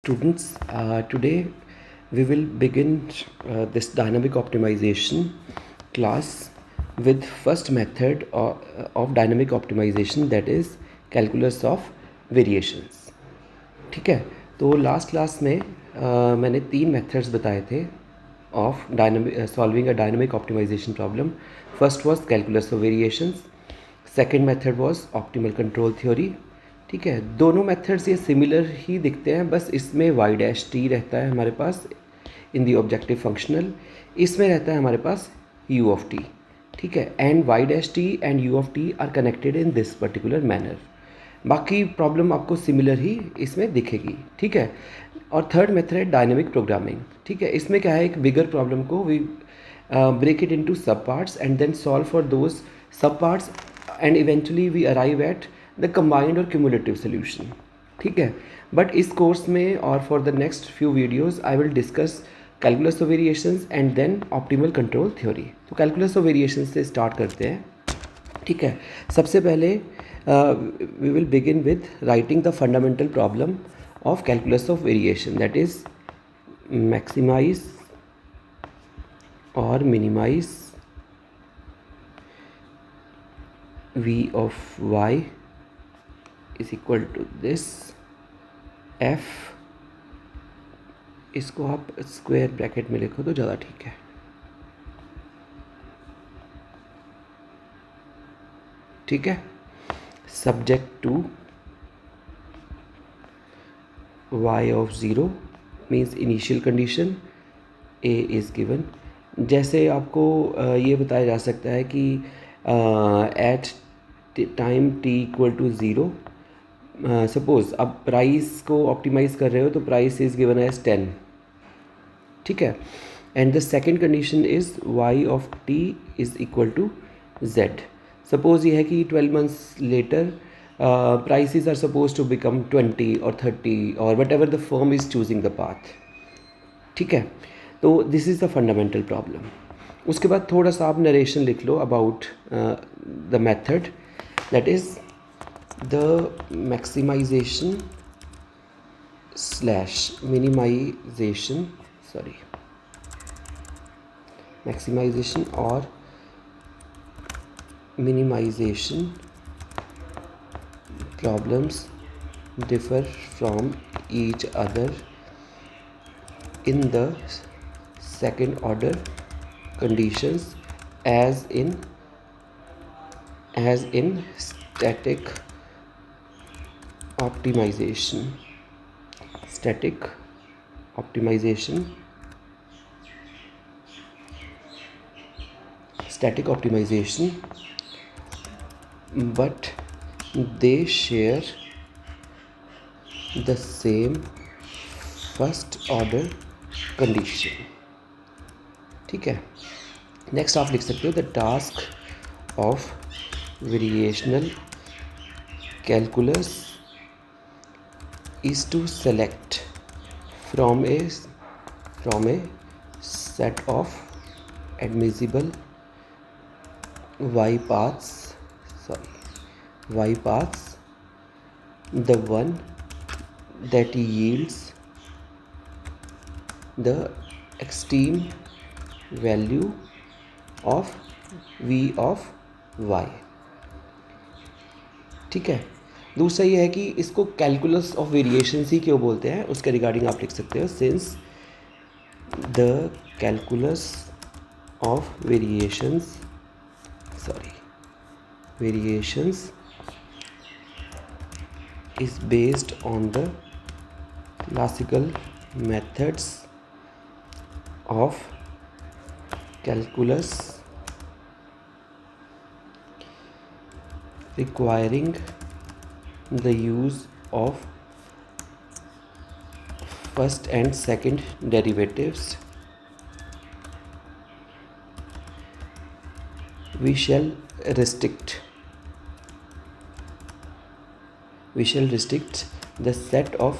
Students, today we will begin this dynamic optimization class with first method of dynamic optimization, that is calculus of variations. ठीक है, तो last class में मैंने तीन methods बताए थे of dynamic solving a dynamic optimization problem. First was calculus of variations, second method was optimal control theory. ठीक है, दोनों मेथड्स ये सिमिलर ही दिखते हैं, बस इसमें वाई डैश टी रहता है हमारे पास इन दी ऑब्जेक्टिव फंक्शनल, इसमें रहता है हमारे पास यू ऑफ टी. ठीक है, and Y dash T and U of T are connected in this particular manner. बाकी प्रॉब्लम आपको सिमिलर ही इसमें दिखेगी. ठीक है, और थर्ड मेथड है डायनेमिक प्रोग्रामिंग. ठीक है, इसमें क्या है, एक बिगर प्रॉब्लम को we break it into sub parts and then solve for those sub parts and eventually we arrive at the combined और क्यूमुलेटिव सोल्यूशन. ठीक है, बट इस कोर्स में और for the next few videos I will discuss calculus of variations and then optimal control theory. तो calculus of variations से start करते हैं. ठीक है, सबसे पहले we will begin with writing the fundamental problem of calculus of variation, that is maximize or minimize v of y is equal to this f. इसको आप स्क्वायर ब्रैकेट में लिखो तो ज़्यादा ठीक है. ठीक है, subject to y of 0 means initial condition a is given. जैसे आपको ये बताया जा सकता है कि at time t equal to 0, suppose आप प्राइस को ऑप्टिमाइज़ कर रहे हो तो प्राइस इज़ गिवन एज 10. ठीक है, and the second condition is y of t is equal to z. Suppose ये है कि 12 months later prices are supposed to become 20 or 30 or whatever the firm is choosing the path. ठीक है, तो this is the fundamental problem. उसके बाद थोड़ा सा आप नरेशन लिख लो about the method, that is the maximization slash minimization, sorry maximization और minimization problems differ from each other in the second order conditions as in static optimization. Static optimization, but they share the same first order condition. ठीक है, next आप लिख सकते हो the task of variational calculus is to select from a set of admissible y paths, the one that yields the extreme value of v of y. ठीक है, दूसरा ये है कि इसको कैलकुलस ऑफ वेरिएशंस ही क्यों बोलते हैं, उसके रिगार्डिंग आप लिख सकते हो since the calculus of variations is based on the classical methods of calculus requiring the use of first and second derivatives. We shall restrict the set of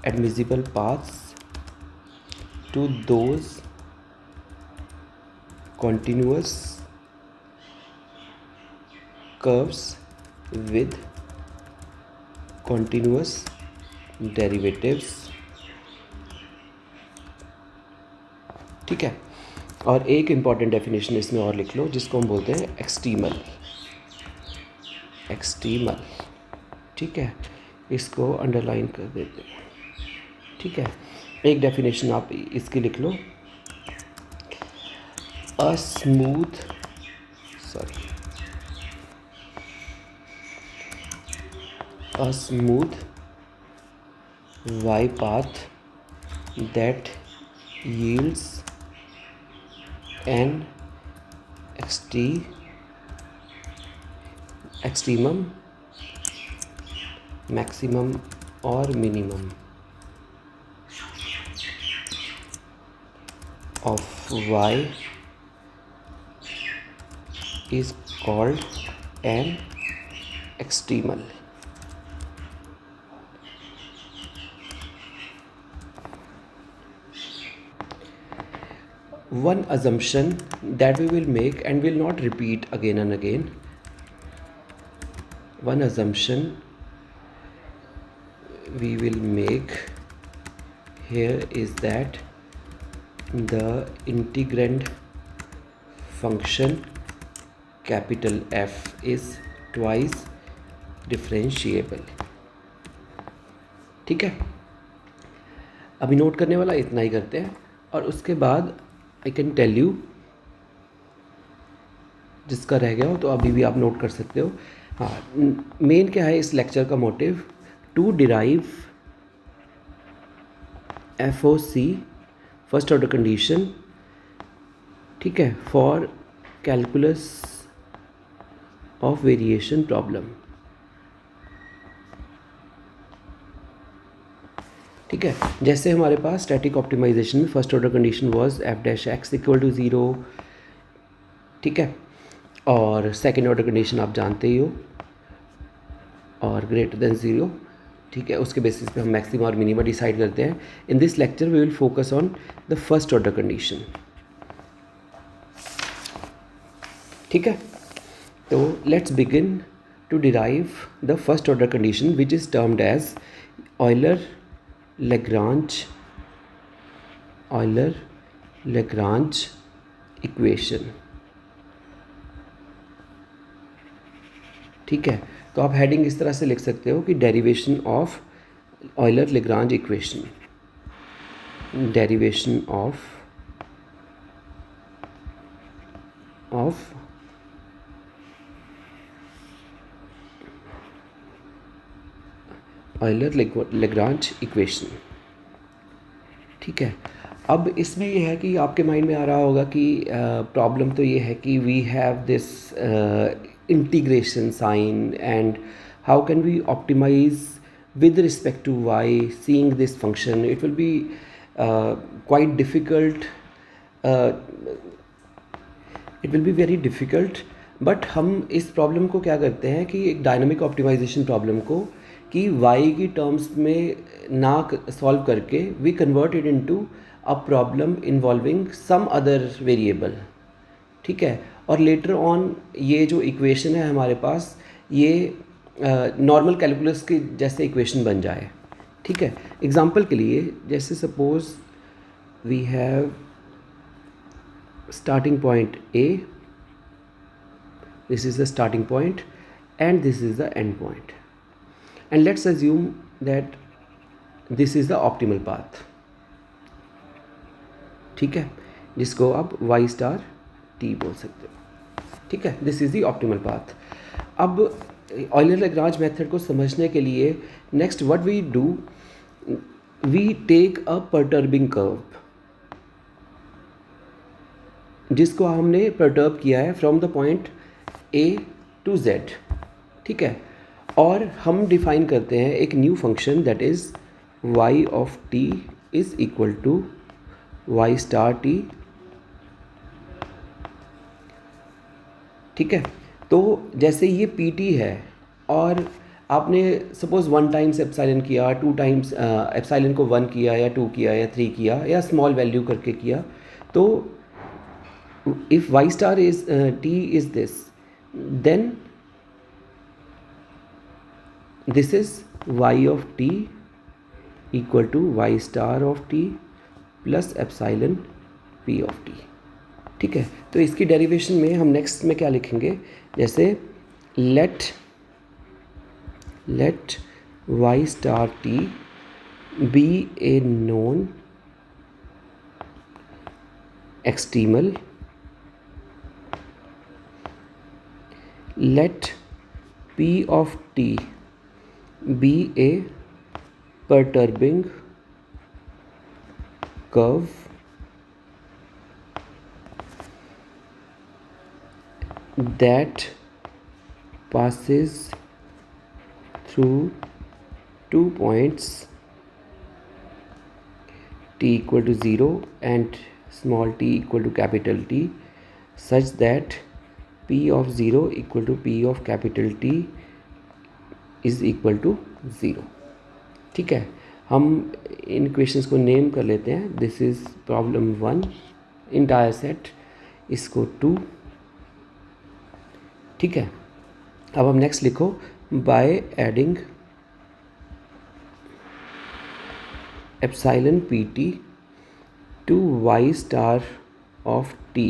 admissible paths to those continuous curves with continuous derivatives, ठीक है। और एक important definition इसमें और लिख लो जिसको हम बोलते हैं एक्सट्रीमल, एक्सट्रीमल, ठीक है। इसको अंडरलाइन कर देते हैं, ठीक है। एक डेफिनेशन आप इसकी लिख लो, a smooth, sorry, a smooth y path that yields an extremum, maximum or minimum of y is called an extremal. One assumption that we will make and will not repeat again and again, one assumption we will make here is that the integrand function capital F is twice differentiable, ठीक है। अभी note करने वाला इतना ही करते हैं और उसके बाद आई कैन टेल यू, जिसका रह गया हो तो अभी भी आप नोट कर सकते हो। हाँ, मेन क्या है इस लेक्चर का motive, to derive FOC, first order condition, ठीक है, for calculus of variation problem, ठीक है। जैसे हमारे पास स्टैटिक ऑप्टिमाइजेशन में first order condition was f' equal to 0, ठीक है, और सेकेंड ऑर्डर कंडीशन आप जानते ही हो, और ग्रेटर देन 0, ठीक है। उसके बेसिस पे हम मैक्सिमा और मिनिमा डिसाइड करते हैं। In this lecture we will focus on the first order condition, ठीक है। तो let's begin to derive the first order condition which is termed as Euler-Lagrange equation, ठीक है। तो आप हेडिंग इस तरह से लिख सकते हो कि derivation of Euler-Lagrange equation, derivation of Euler-Lagrange equation, ठीक है। अब इसमें ये है कि आपके माइंड में आ रहा होगा कि प्रॉब्लम तो ये है कि we have this integration sign and how can we optimize with respect to y, seeing this function, it will be quite difficult, it will be very difficult, but हम इस प्रॉब्लम को क्या करते हैं कि एक डायनामिक ऑप्टिमाइजेशन प्रॉब्लम को कि y की टर्म्स में ना सॉल्व करके we convert it into a problem involving some other variable, ठीक है। और लेटर ऑन ये जो इक्वेशन है हमारे पास, ये नॉर्मल कैलकुलस की जैसे इक्वेशन बन जाए, ठीक है। एग्जांपल के लिए जैसे suppose we have starting point A, this is the starting point and this is the end point, and let's assume that this is the optimal path, ठीक है, जिसको आप y*t बोल सकते हो, ठीक है। This is the optimal path. अब Euler-Lagrange मेथड को समझने के लिए next what we do, we take a perturbing curve, जिसको हमने परटर्ब किया है from the point A to Z, ठीक है। और हम डिफाइन करते हैं एक new function that is y of t is equal to y*t, ठीक है। तो जैसे ये PT है और आपने सपोज़ 1 टाइम्स एप्सिलॉन किया, 2 टाइम्स एप्सिलॉन को 1 किया या 2 किया या 3 किया या स्मॉल वैल्यू करके किया, तो if y* is t is this, then this is y of t equal to y star of t plus epsilon p of T. ठीक है, तो इसकी डेरिवेशन में हम नेक्स्ट में क्या लिखेंगे, जैसे let Y star T be a known extremal, let P of t be a perturbing curve that passes through 2 points t equal to 0 and small t equal to capital T, such that P of 0 equal to P of capital T is equal to 0। ठीक है, हम इन equations को name कर लेते हैं। This is problem 1 entire set, इसको 2। ठीक है, अब हम नेक्स्ट लिखो, by adding epsilon p t to y star of t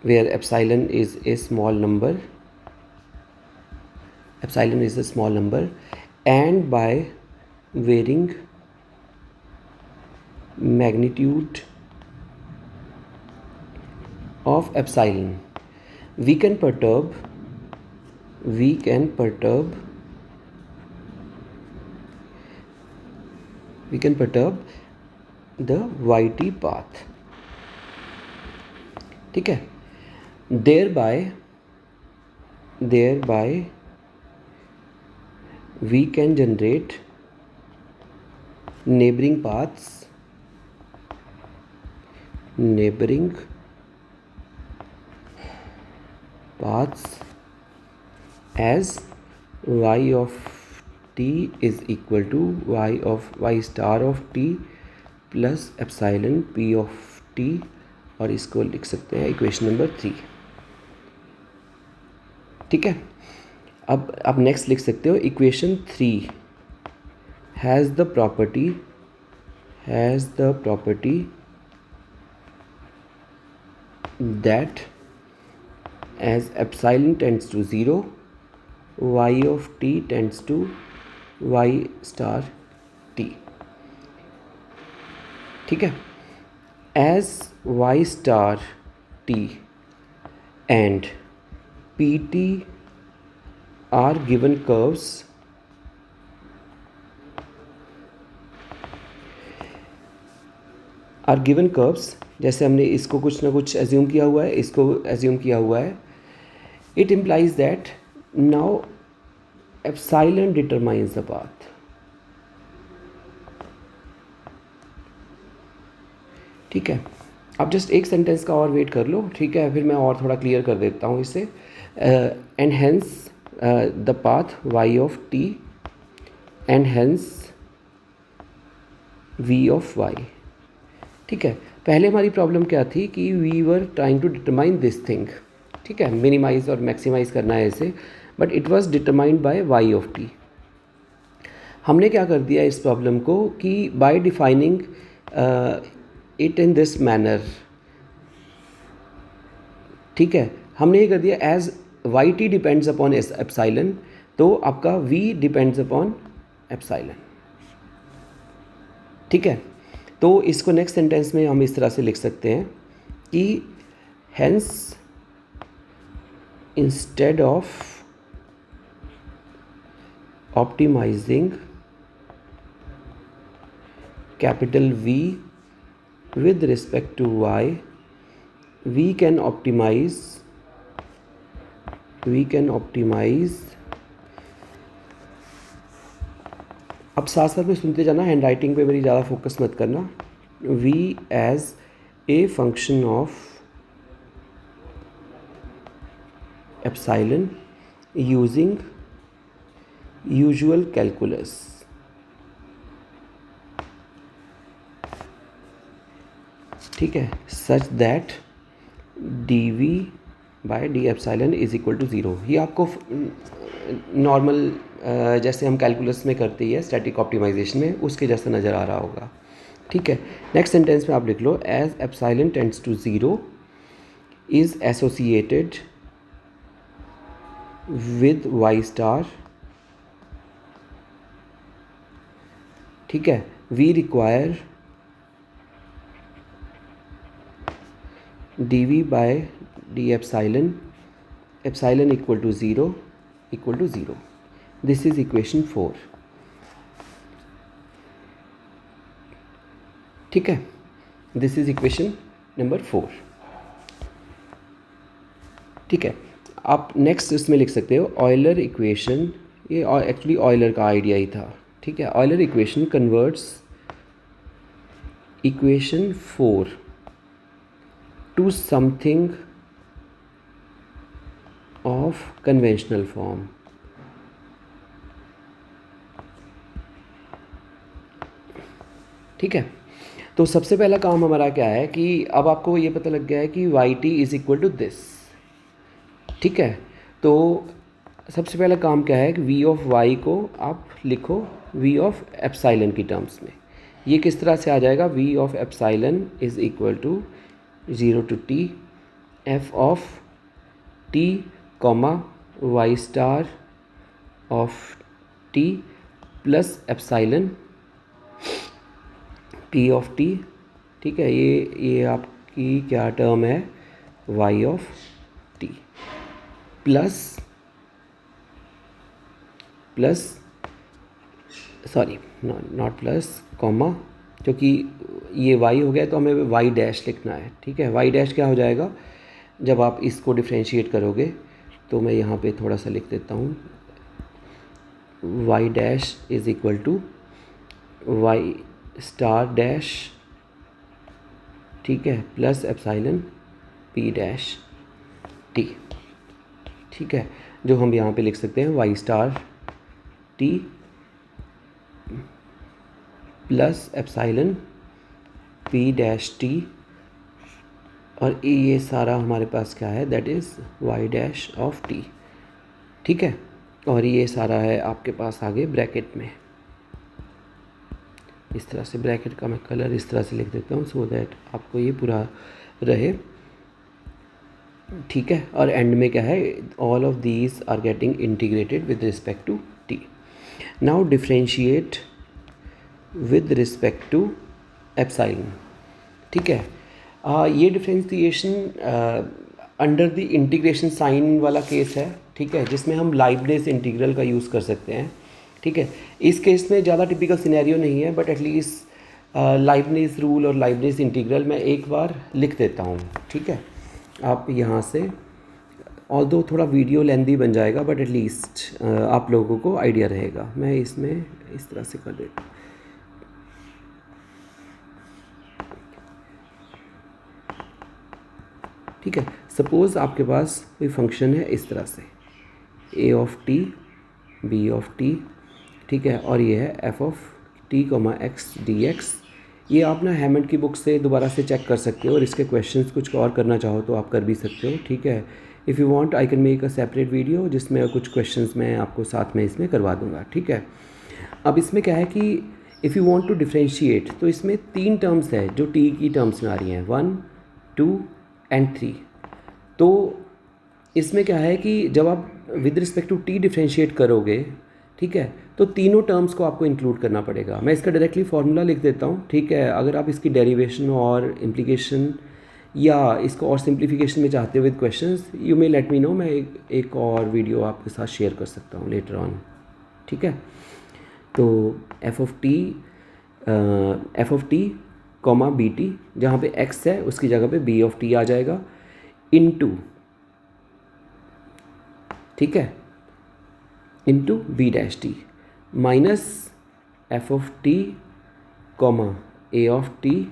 where epsilon is a small number, and by varying magnitude of epsilon we can perturb the yt path। ठीक है, thereby we can generate neighboring paths as y of t is equal to y star of t plus epsilon p of t, और इसको लिख सकते हैं equation number 3। ठीक है, अब आप नेक्स्ट लिख सकते हो, equation 3 has the property that as epsilon tends to 0 y of t tends to y star t। ठीक है, as y star t and pt are given curves जैसे हमने इसको कुछ ना कुछ एज्यूम किया हुआ है, it implies that now epsilon determines the path। ठीक है, आप जस्ट एक सेंटेंस का और वेट कर लो। ठीक है, फिर मैं और थोड़ा क्लियर कर देता हूँ इसे। And hence the path y of t and hence v of y। ठीक है, पहले हमारी प्रॉब्लम क्या थी कि we were trying to determine this thing. ठीक है, मिनिमाइज और मैक्सिमाइज करना है इसे, but it was determined by y of t। हमने क्या कर दिया इस प्रॉब्लम को कि by defining it in this manner. ठीक है, हमने ये कर दिया as y T depends upon epsilon, तो आपका v डिपेंड्स अपॉन एप्सिलॉन। ठीक है, तो इसको नेक्स्ट सेंटेंस में हम इस तरह से लिख सकते हैं कि hence instead of optimizing capital V with respect to y, we can optimize अब साथ साथ में सुनते जाना, हैंड राइटिंग पे मेरी ज़्यादा फोकस मत करना। v as a function of epsilon using usual calculus। ठीक है, such that dv by d epsilon is equal to 0। ये आपको नॉर्मल जैसे हम कैलकुलस में करते ही है स्टैटिक ऑप्टिमाइजेशन में, उसके जैसा नज़र आ रहा होगा। ठीक है, नेक्स्ट सेंटेंस में आप लिख लो as epsilon tends to 0 is associated with Y star. ठीक है, we require dv by d epsilon, epsilon equal to 0 equal to 0. This is equation 4. ठीक है, दिस इज इक्वेशन नंबर 4. ठीक है, आप नेक्स्ट इसमें लिख सकते हो ऑयलर इक्वेशन, ये एक्चुअली ऑयलर का आइडिया ही था. ठीक है, Euler equation converts equation 4 to something of conventional form. ठीक है, तो सबसे पहला काम हमारा क्या है कि अब आपको ये पता लग गया है कि y t is equal to this. ठीक है, तो सबसे पहला काम क्या है कि वी ऑफ वाई को आप लिखो वी ऑफ एप्सिलॉन की टर्म्स में. ये किस तरह से आ जाएगा, v of epsilon is equal to 0 to t f of T comma y star of t plus epsilon P of T. ठीक है, ये आपकी क्या टर्म है, y of t plus sorry not plus comma, क्योंकि ये वाई हो गया तो हमें वाई डैश लिखना है. ठीक है, वाई डैश क्या हो जाएगा जब आप इसको डिफ्रेंशिएट करोगे, तो मैं यहाँ पे थोड़ा सा लिख देता हूँ. Y dash is equal to y star dash, ठीक है, plus epsilon p dash t. ठीक है, जो हम यहाँ पे लिख सकते हैं y star t plus epsilon p dash t, और ये सारा हमारे पास क्या है, that is y dash of T. ठीक है, और ये सारा है आपके पास आगे ब्रैकेट में. इस तरह से ब्रैकेट का मैं कलर इस तरह से लिख देता हूँ सो दैट आपको ये पूरा रहे. ठीक है, और एंड में क्या है, all of these are getting integrated with respect to t. Now differentiate with respect to epsilon. ठीक है, ये differentiation under the integration sign वाला केस है. ठीक है, जिसमें हम लाइबनिज़ इंटीग्रल का यूज़ कर सकते हैं. ठीक है, इस केस में ज़्यादा टिपिकल सिनेरियो नहीं है, बट एटलीस्ट लाइबनिज़ रूल और लाइबनिज़ इंटीग्रल मैं एक बार लिख देता हूँ. ठीक है, आप यहाँ से, ऑल्दो थोड़ा वीडियो लेंथी बन जाएगा, बट एटलीस्ट आप लोगों को आइडिया रहेगा. मैं इसमें इस तरह से कर देता हूँ. ठीक है, सपोज़ आपके पास कोई फंक्शन है इस तरह से, A of T B of T. ठीक है, और ये है F of T comma X D X. ये आप ना हैमंड की बुक से दोबारा से चेक कर सकते हो, और इसके क्वेश्चंस कुछ और करना चाहो तो आप कर भी सकते हो. ठीक है, if you want I can make a separate video जिसमें कुछ क्वेश्चंस मैं आपको साथ में इसमें करवा दूंगा. ठीक है, अब इसमें क्या है कि if you want to differentiate, तो इसमें 3 टर्म्स है जो टी की टर्म्स में आ रही हैं, 1 2 एंड 3. तो इसमें क्या है कि जब आप with respect to t differentiate करोगे, ठीक है, तो तीनों टर्म्स को आपको इंक्लूड करना पड़ेगा. मैं इसका डायरेक्टली फार्मूला लिख देता हूँ. ठीक है, अगर आप इसकी डेरिवेशन और इम्प्लीकेशन या इसको और सिंप्लीफिकेशन में चाहते हो with questions, you may let me know. मैं एक और वीडियो आपके साथ शेयर कर सकता हूँ लेटर ऑन. ठीक है, तो f of T comma b t, जहाँ पे एक्स है उसकी जगह पे बी ऑफ टी आ जाएगा, इनटू, ठीक है, into b dash t minus f of T comma a of t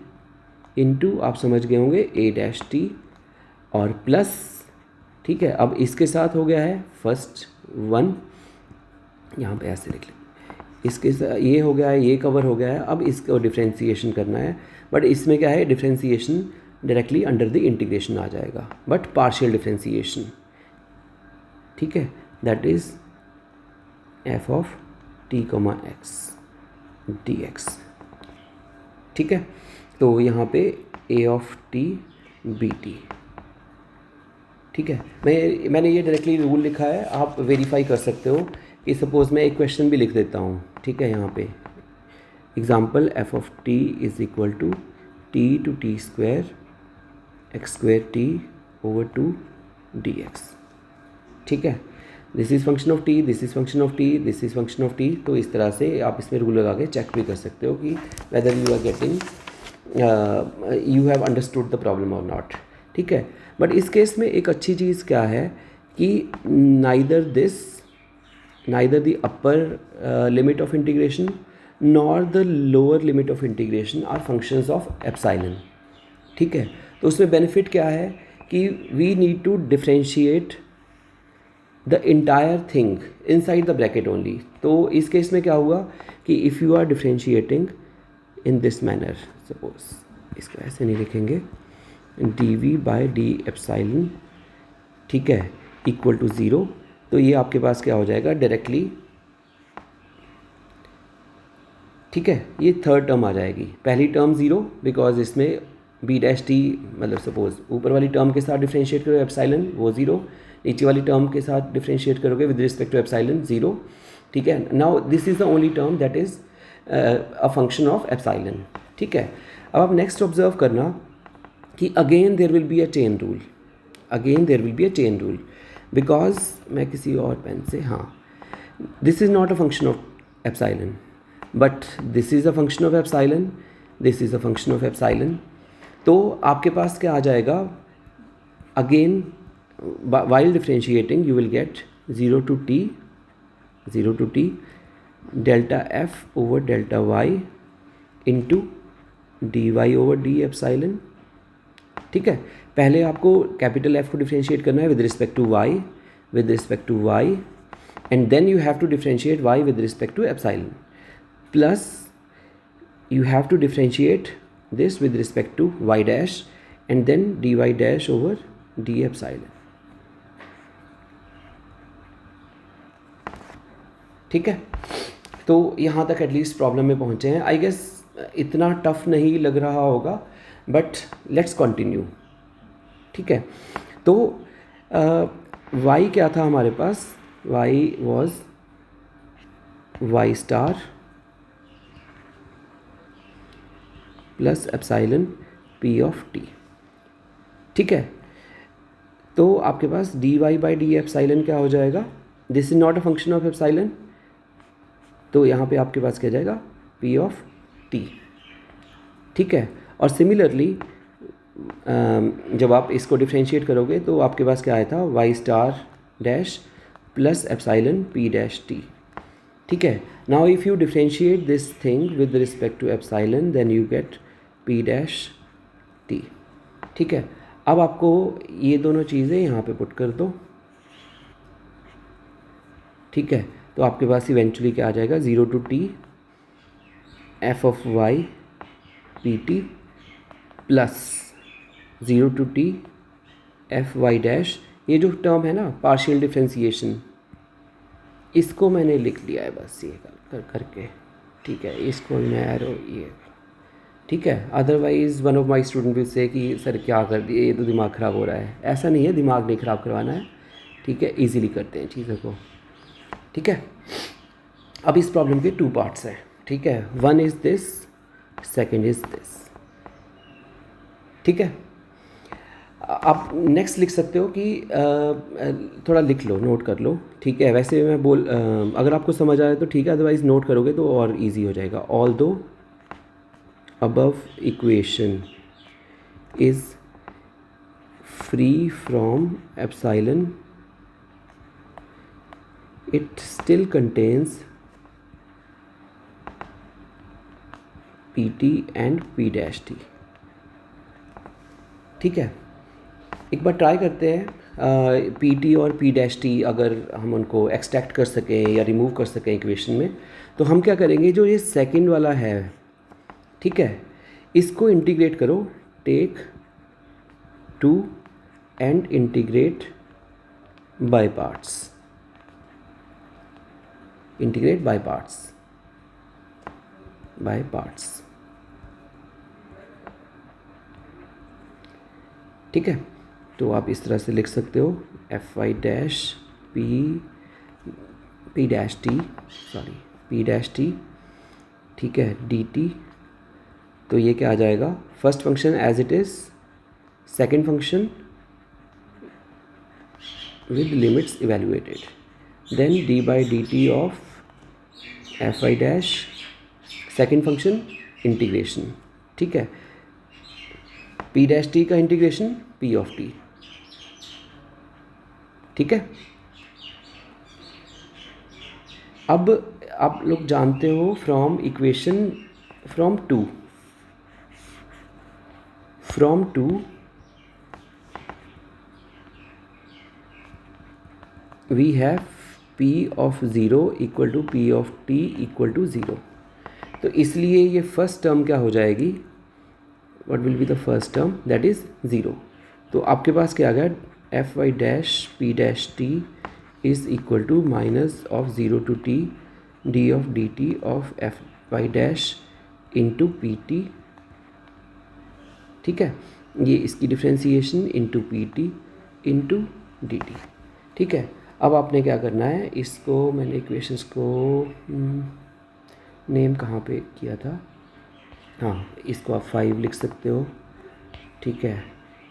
into, आप समझ गए होंगे, ए डैश टी, और प्लस. ठीक है, अब इसके साथ हो गया है फर्स्ट 1, यहाँ पे ऐसे लिख लें, इसके साथ ये हो गया है, ये कवर हो गया है. अब इसको डिफ्रेंशिएशन करना है, बट इसमें क्या है, differentiation directly under the integration आ जाएगा, बट पार्शियल डिफ्रेंशिएशन. ठीक है, that is F of T comma X D x. ठीक है, तो यहाँ पे A of T B T. ठीक है, मैंने ये डायरेक्टली रूल लिखा है, आप वेरीफाई कर सकते हो कि सपोज़ मैं एक क्वेश्चन भी लिख देता हूँ। ठीक है, यहाँ पे example f of t is equal to t to t square x square t over two d x. ठीक है, this is function of t, this is function of t, this is function of t. तो इस तरह से आप इसमें rule लगा के चेक भी कर सकते हो कि whether you are getting you have understood the problem और नॉट। ठीक है, बट इस केस में एक अच्छी चीज़ क्या है कि neither the upper limit of integration nor the lower limit of integration are functions of epsilon. ठीक है, तो उसमें बेनिफिट क्या है कि we need to differentiate the entire thing inside the bracket only. तो इस केस में क्या हुआ कि if you are differentiating in this manner, suppose इसको ऐसे नहीं लिखेंगे, d v by D epsilon, ठीक है, इक्वल टू ज़ीरो, तो ये आपके पास क्या हो जाएगा डायरेक्टली। ठीक है, ये थर्ड टर्म आ जाएगी। पहली टर्म ज़ीरो बिकॉज इसमें बी डैश टी, मतलब सपोज ऊपर वाली टर्म के साथ डिफ्रेंशिएट करो एप्सिलॉन, वो ज़ीरो, नीचे वाली टर्म के साथ डिफ्रेंशिएट करोगे with respect to epsilon, zero. ठीक है, now this is the only term that is a function of epsilon. ठीक है, अब आप नेक्स्ट ऑब्जर्व करना कि again there will be a chain rule, again there will be a chain rule because मैं किसी और पेन से, हाँ, this is not a function of epsilon but this is a function of epsilon, this is a function of epsilon. तो आपके पास क्या आ जाएगा, again while differentiating you will get 0 to t delta f over delta y into dy over d epsilon. ठीक है, पहले आपको कैपिटल F को डिफ्रेंशिएट करना है with respect to y and then you have to differentiate y with respect to epsilon, plus you have to differentiate this with respect to y dash and then dy dash over d epsilon। ठीक है, तो यहाँ तक at least problem में पहुँचे हैं। I guess इतना tough नहीं लग रहा होगा, बट लेट्स कंटिन्यू। ठीक है, तो y क्या था हमारे पास, y was y star plus epsilon P of T. ठीक है, तो आपके पास D Y by D epsilon क्या हो जाएगा, this is not a function of epsilon, तो यहाँ पे आपके पास क्या जाएगा पी ऑफ टी। ठीक है, और सिमिलरली जब आप इसको डिफ्रेंशिएट करोगे तो आपके पास क्या आया था, y star dash plus epsilon p dash t. ठीक है, now if you differentiate this thing with respect to epsilon then you get p dash t. ठीक है, अब आपको ये दोनों चीज़ें यहाँ पे पुट कर दो। ठीक है, तो आपके पास इवेंचुअली क्या आ जाएगा, 0 to t f of y p t plus 0 to t f y dash. ये जो टर्म है ना पार्शियल डिफ्रेंसिएशन, इसको मैंने लिख लिया है बस ये करके। ठीक है, इसको मैं एरो ये, ठीक है, otherwise one of my student will say कि सर क्या कर दिए, ये तो दिमाग ख़राब हो रहा है। ऐसा नहीं है, दिमाग नहीं ख़राब करवाना है। ठीक है, इजीली करते हैं चीज़ों को। ठीक है, अब इस प्रॉब्लम के 2 पार्ट्स हैं। ठीक है, one is this, second is this. ठीक है, आप नेक्स्ट लिख सकते हो कि थोड़ा लिख लो, नोट कर लो। ठीक है, वैसे मैं अगर आपको समझ आ रहा है तो ठीक है, अदरवाइज़ नोट करोगे तो और इजी हो जाएगा। ऑल दो above equation is free from epsilon, it still contains pt and p dash t। ठीक है, एक बार ट्राई करते हैं पी टी और पी डैश टी अगर हम उनको एक्सट्रैक्ट कर सकें या रिमूव कर सकें इक्वेशन में, तो हम क्या करेंगे, जो ये सेकंड वाला है, ठीक है, इसको इंटीग्रेट करो, take 2 and integrate by parts. Integrate by parts. ठीक है, तो आप इस तरह से लिख सकते हो f y dash p dash t, ठीक है, डी टी। तो ये क्या आ जाएगा, first function as it is, second function with limits evaluated, then d by dt of fy dash, second function integration, ठीक है, p डैश टी का इंटीग्रेशन p ऑफ t, ठीक है। अब आप लोग जानते हो from equation from two we have p of 0 equal to p of t equal to 0। तो इसलिए ये फर्स्ट टर्म क्या हो जाएगी, what will be the first term, that is 0। तो आपके पास क्या आ गया, f y dash p dash T is equal to minus of 0 to t d of d t of f y dash into p t, ठीक है, ये इसकी differentiation into p t into d t, ठीक है। अब आपने क्या करना है, इसको मैंने इक्वेशंस को नेम कहाँ पे किया था, हाँ, इसको आप 5 लिख सकते हो, ठीक है,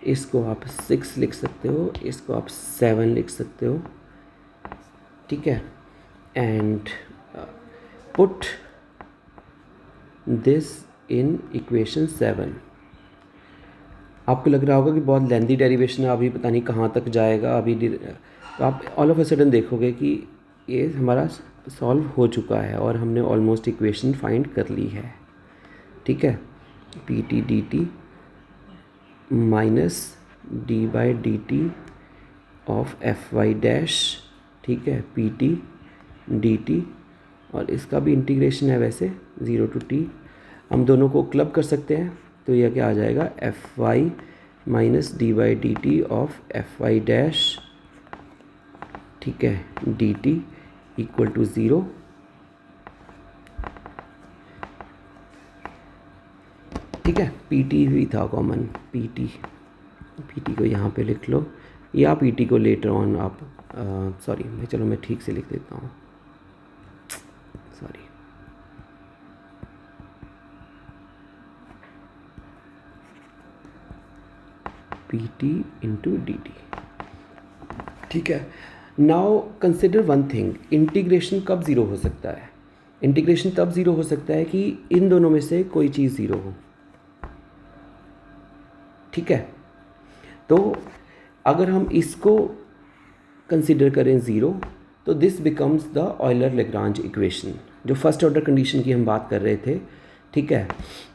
इसको आप 6 लिख सकते हो, इसको आप 7 लिख सकते हो, ठीक है, and put this in equation 7। आपको लग रहा होगा कि बहुत लेंथी डेरिवेशन है, अभी पता नहीं कहाँ तक जाएगा अभी, तो आप ऑल ऑफ अ सडन देखोगे कि ये हमारा सॉल्व हो चुका है और हमने ऑलमोस्ट इक्वेशन फाइंड कर ली है, ठीक है। P t d t minus d by d t of f y dash, ठीक है, पी टी डी टी, और इसका भी इंटीग्रेशन है वैसे 0 टू टी। हम दोनों को क्लब कर सकते हैं, तो यह क्या आ जाएगा, f y minus d by d t of f y dash, ठीक है, डी टी इक्वल टू 0, ठीक है। पी टी भी था कॉमन, पी टी को यहाँ पे लिख लो, या पी टी को लेटर ऑन आप सॉरी चलो मैं ठीक से लिख देता हूँ, sorry, P t into d t, ठीक है। Now consider one thing, integration कब ज़ीरो हो सकता है, इंटीग्रेशन तब ज़ीरो हो सकता है कि इन दोनों में से कोई चीज़ ज़ीरो हो, ठीक है। तो अगर हम इसको कंसिडर करें ज़ीरो, तो this becomes the Euler Lagrange equation, जो फर्स्ट ऑर्डर कंडीशन की हम बात कर रहे थे, ठीक है।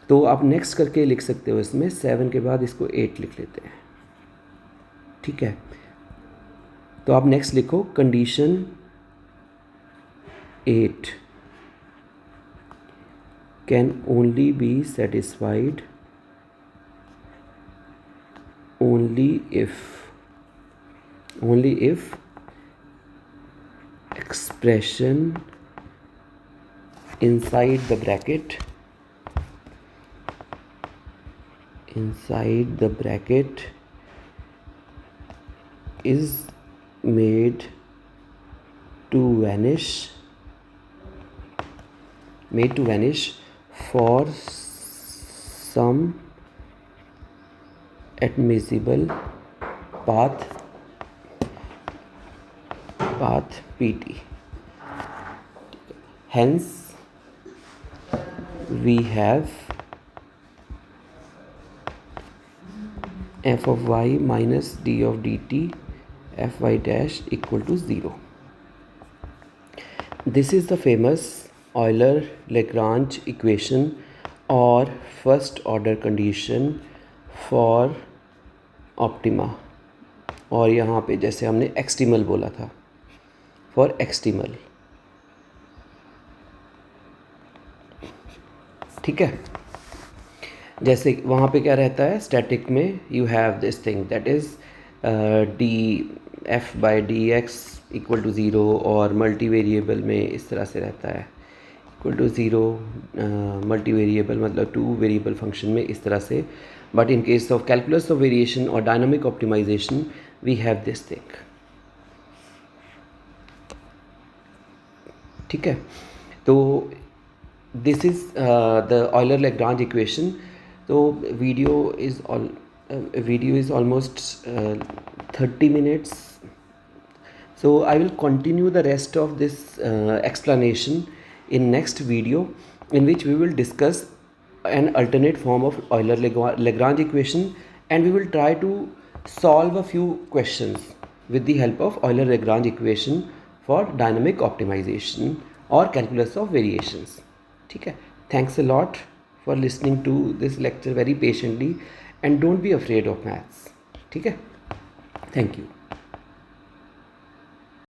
तो आप नेक्स्ट करके लिख सकते हो, इसमें 7 के बाद इसको 8 लिख लेते हैं, ठीक है। तो आप नेक्स्ट लिखो, condition 8 can only be satisfied only if expression inside the bracket is made to vanish for some admissible path pt. Hence we have f of y minus d of dt fy dash equal to 0. This is the famous Euler-Lagrange equation or first order condition for optima, और यहाँ पे जैसे हमने एक्सटिमल बोला था, for एक्सटिमल, ठीक है। जैसे वहाँ पे क्या रहता है, स्टैटिक में you have this thing that is D F by D X equal to zero, और मल्टी वेरिएबल में इस तरह से रहता है equal to zero, multi variable मतलब टू वेरिएबल फंक्शन में इस तरह से. But in case of calculus of variation और dynamic optimization we have this thing. ठीक है, तो this is the Euler Lagrange equation. तो video is almost 30 minutes. So I will continue the rest of this explanation in next video, in which we will discuss an alternate form of Euler-Lagrange equation, and we will try to solve a few questions with the help of Euler-Lagrange equation for dynamic optimization or calculus of variations. ठीक है, thanks a lot for listening to this lecture very patiently, and don't be afraid of maths. ठीक है, thank you.